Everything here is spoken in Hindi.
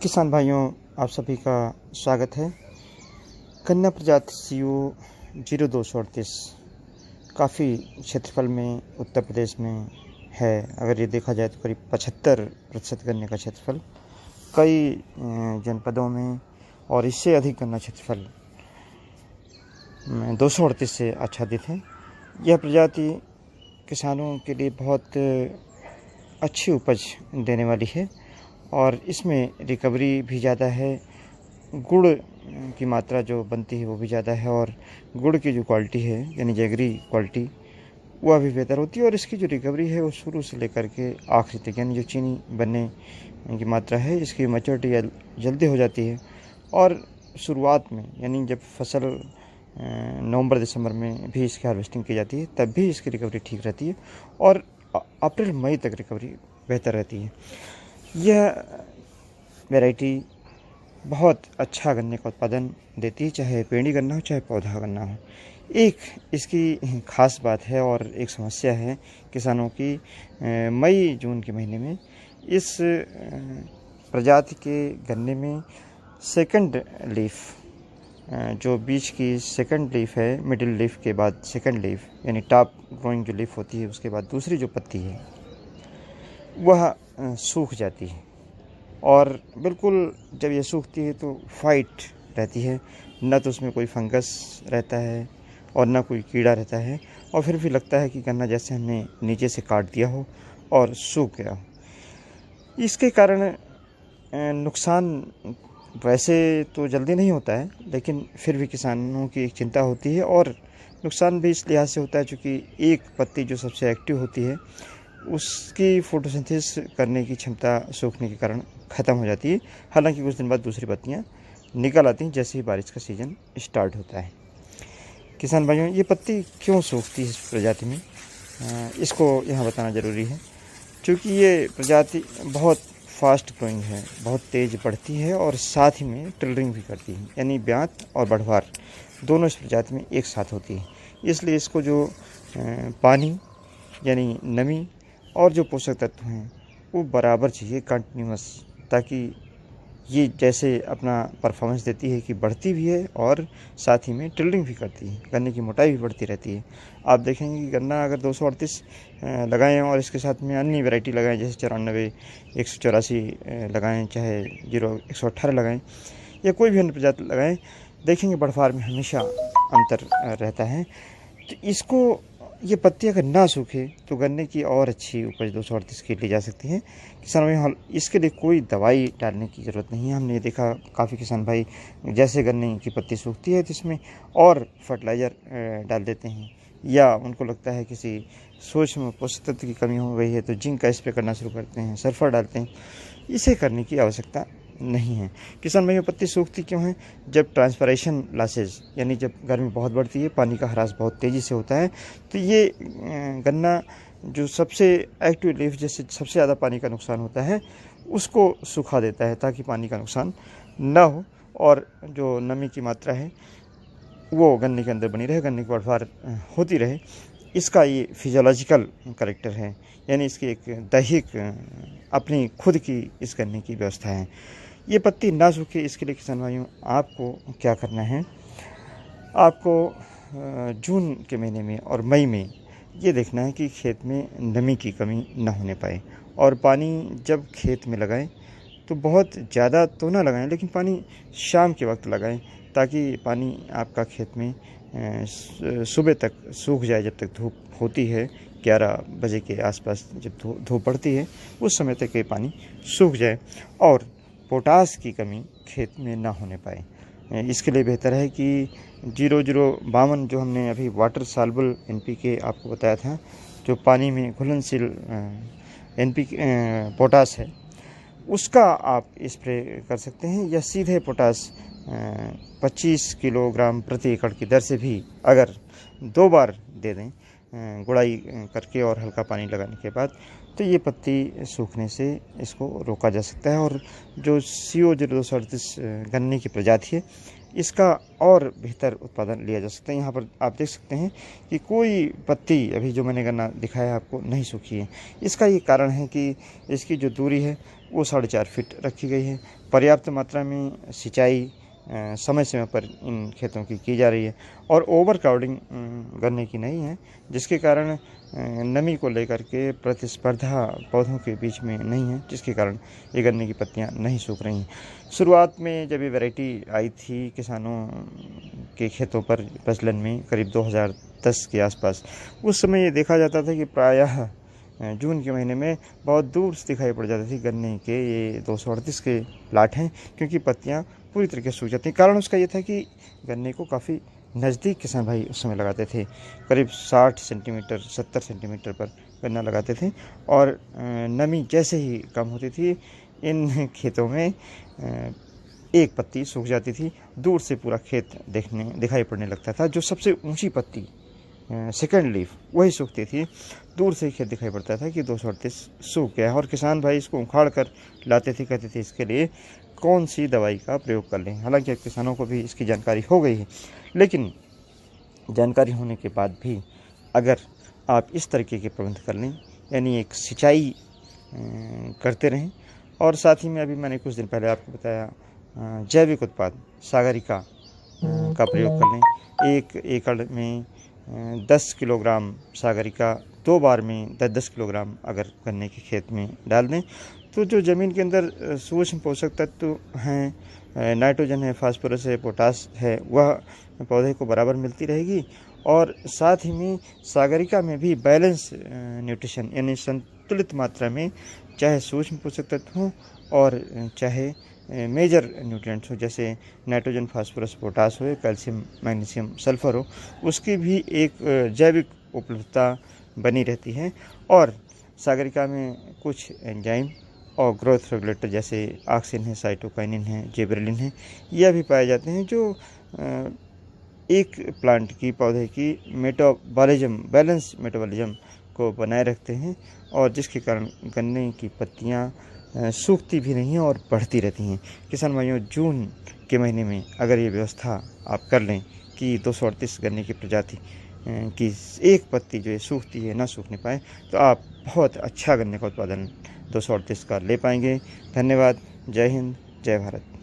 किसान भाइयों, आप सभी का स्वागत है। गन्ना प्रजाति CO0238 काफ़ी क्षेत्रफल में उत्तर प्रदेश में है। अगर ये देखा जाए तो करीब 75% गन्ने का क्षेत्रफल कई जनपदों में और इससे अधिक गन्ना क्षेत्रफल 238 से आच्छादित है। यह प्रजाति किसानों के लिए बहुत अच्छी उपज देने वाली है और इसमें रिकवरी भी ज़्यादा है। गुड़ की मात्रा जो बनती है वो भी ज़्यादा है और गुड़ की जो क्वालिटी है यानी जैगरी क्वालिटी वह भी बेहतर होती है और इसकी जो रिकवरी है वो शुरू से लेकर के आखिरी तक यानी जो चीनी बनने की मात्रा है इसकी मैच्योरिटी जल्दी हो जाती है। और शुरुआत में यानी जब फसल नवंबर दिसंबर में भी इसकी हार्वेस्टिंग की जाती है तब भी इसकी रिकवरी ठीक रहती है और अप्रैल मई तक रिकवरी बेहतर रहती है। यह वैरायटी बहुत अच्छा गन्ने का उत्पादन देती है, चाहे पेड़ी गन्ना हो चाहे पौधा गन्ना हो। एक इसकी ख़ास बात है और एक समस्या है किसानों की, मई जून के महीने में इस प्रजाति के गन्ने में सेकंड लीफ, जो बीच की सेकंड लीफ है, मिडिल लीफ के बाद सेकंड लीफ यानी टॉप ग्रोइंग जो लीफ होती है उसके बाद दूसरी जो पत्ती है वह सूख जाती है और बिल्कुल जब ये सूखती है तो वाइट रहती है, न तो उसमें कोई फंगस रहता है और न कोई कीड़ा रहता है और फिर भी लगता है कि गन्ना जैसे हमने नीचे से काट दिया हो और सूख गया हो। इसके कारण नुकसान वैसे तो जल्दी नहीं होता है लेकिन फिर भी किसानों की एक चिंता होती है और नुकसान भी इस लिहाज से होता है क्योंकि एक पत्ती जो सबसे एक्टिव होती है उसकी फोटोसिंथेसिस करने की क्षमता सूखने के कारण ख़त्म हो जाती है। हालांकि कुछ दिन बाद दूसरी पत्तियां निकल आती हैं जैसे ही बारिश का सीज़न स्टार्ट होता है। किसान भाइयों, ये पत्ती क्यों सूखती है इस प्रजाति में, इसको यहाँ बताना ज़रूरी है क्योंकि ये प्रजाति बहुत फास्ट ग्रोइंग है, बहुत तेज़ बढ़ती है और साथ ही में टिलरिंग भी करती है यानी ब्यात और बढ़वार दोनों इस प्रजाति में एक साथ होती है। इसलिए इसको जो पानी यानी नमी और जो पोषक तत्व हैं वो बराबर चाहिए कंटिन्यूअस, ताकि ये जैसे अपना परफॉर्मेंस देती है कि बढ़ती भी है और साथ ही में टिल्डिंग भी करती है, गन्ने की मोटाई भी बढ़ती रहती है। आप देखेंगे कि गन्ना अगर 238 लगाएं और इसके साथ में अन्य वैरायटी लगाएं जैसे 94, 184 लगाएं, चाहे 118 लगाएं या कोई भी अन्य प्रजाति लगाएं, देखेंगे बढ़वार में हमेशा अंतर रहता है। तो इसको ये पत्ती अगर ना सूखे तो गन्ने की और अच्छी उपज 238 की ली जा सकती है। किसानों में इसके लिए कोई दवाई डालने की ज़रूरत नहीं है। हमने देखा काफ़ी किसान भाई जैसे गन्ने की पत्ती सूखती है तो इसमें और फर्टिलाइज़र डाल देते हैं या उनको लगता है किसी सूक्ष्म पोषक तत्व की कमी हो गई है तो जिंक का स्प्रे करना शुरू करते हैं, सल्फर डालते हैं। इसे करने की आवश्यकता नहीं है। किसान भाइयों, पत्ती सूखती क्यों है? जब ट्रांसपरेशन लॉसेज यानी जब गर्मी बहुत बढ़ती है, पानी का ह्रास बहुत तेज़ी से होता है तो ये गन्ना जो सबसे एक्टिव लीफ जैसे सबसे ज़्यादा पानी का नुकसान होता है उसको सुखा देता है ताकि पानी का नुकसान ना हो और जो नमी की मात्रा है वो गन्ने के अंदर बनी रहे, गन्ने की बढ़वार होती रहे। इसका ये फिजियोलॉजिकल कैरेक्टर है यानी इसकी एक दैहिक अपनी खुद की इस गन्ने की व्यवस्था है। ये पत्ती ना सूखे इसके लिए किसान भाइयों आपको क्या करना है, आपको जून के महीने में और मई में ये देखना है कि खेत में नमी की कमी ना होने पाए और पानी जब खेत में लगाएं तो बहुत ज़्यादा तो ना लगाएं लेकिन पानी शाम के वक्त लगाएं ताकि पानी आपका खेत में सुबह तक सूख जाए। जब तक धूप होती है 11 बजे के आसपास जब धूप पड़ती है उस समय तक ये पानी सूख जाए और पोटास की कमी खेत में ना होने पाए। इसके लिए बेहतर है कि 0052 जो हमने अभी वाटर सॉल्युबल NPK आपको बताया था, जो पानी में घुलनशील NPK पोटास है, उसका आप स्प्रे कर सकते हैं या सीधे पोटास 25 किलोग्राम प्रति एकड़ की दर से भी अगर 2 बार दे दें गुड़ाई करके और हल्का पानी लगाने के बाद तो ये पत्ती सूखने से इसको रोका जा सकता है। और जो CO0238 गन्ने की प्रजाति है इसका और बेहतर उत्पादन लिया जा सकता है। यहाँ पर आप देख सकते हैं कि कोई पत्ती अभी जो मैंने गन्ना दिखाया आपको नहीं सूखी है। इसका ये कारण है कि इसकी जो दूरी है वो 4.5 फीट रखी गई है। पर्याप्त मात्रा में सिंचाई समय समय पर इन खेतों की जा रही है और ओवर क्राउडिंग गन्ने की नहीं है, जिसके कारण नमी को लेकर के प्रतिस्पर्धा पौधों के बीच में नहीं है, जिसके कारण ये गन्ने की पत्तियां नहीं सूख रही हैं। शुरुआत में जब ये वैरायटी आई थी किसानों के खेतों पर प्रचलन में करीब 2010 के आसपास, उस समय ये देखा जाता था कि प्रायः जून के महीने में बहुत दूर से दिखाई पड़ जाती थी गन्ने के ये 238 के प्लाट हैं, क्योंकि पत्तियां पूरी तरीके से सूख जाती हैं। कारण उसका ये था कि गन्ने को काफ़ी नज़दीक किसान भाई उस समय लगाते थे, करीब 60 सेंटीमीटर 70 सेंटीमीटर पर गन्ना लगाते थे और नमी जैसे ही कम होती थी इन खेतों में एक पत्ती सूख जाती थी, दूर से पूरा खेत दिखाई पड़ने लगता था। जो सबसे ऊंची पत्ती सेकेंड लीफ वही सूखती थी, दूर से खेत दिखाई पड़ता था कि 238 सूख गया है और किसान भाई इसको उखाड़ कर लाते थे, कहते थे इसके लिए कौन सी दवाई का प्रयोग कर लें। हालांकि अब किसानों को भी इसकी जानकारी हो गई है, लेकिन जानकारी होने के बाद भी अगर आप इस तरीके के प्रबंध कर लें, यानी एक सिंचाई करते रहें और साथ ही में अभी मैंने कुछ दिन पहले आपको बताया जैविक उत्पाद सागरिका का प्रयोग कर लें। 1 एकड़ में 10 किलोग्राम सागरिका 2 बार में 10-10 किलोग्राम अगर गन्ने के खेत में डाल दें तो जो ज़मीन के अंदर सूक्ष्म पोषक तत्व हैं, नाइट्रोजन है, फास्फोरस है, पोटास है, वह पौधे को बराबर मिलती रहेगी और साथ ही में सागरिका में भी बैलेंस न्यूट्रिशन यानी संतुलित मात्रा में चाहे सूक्ष्म पोषक तत्व हों और चाहे मेजर न्यूट्रिएंट्स हो, जैसे नाइट्रोजन, फास्फोरस, पोटास हो, कैल्शियम, मैग्नीशियम, सल्फर हो, उसकी भी एक जैविक उपलब्धता बनी रहती है। और सागरिका में कुछ एंजाइम और ग्रोथ रेगुलेटर जैसे ऑक्सिन है, साइटोकाइनिन है, जिबरेलिन है, यह भी पाए जाते हैं जो एक प्लांट की पौधे की मेटाबॉलिज्म बैलेंस मेटाबॉलिज्म को बनाए रखते हैं और जिसके कारण गन्ने की पत्तियां सूखती भी नहीं हैं और बढ़ती रहती हैं। किसान भाइयों, जून के महीने में अगर ये व्यवस्था आप कर लें कि 238 गन्ने की प्रजाति की एक पत्ती जो है सूखती है ना सूखने पाए, तो आप बहुत अच्छा गन्ने का उत्पादन 238 का ले पाएंगे। धन्यवाद। जय हिंद, जय भारत।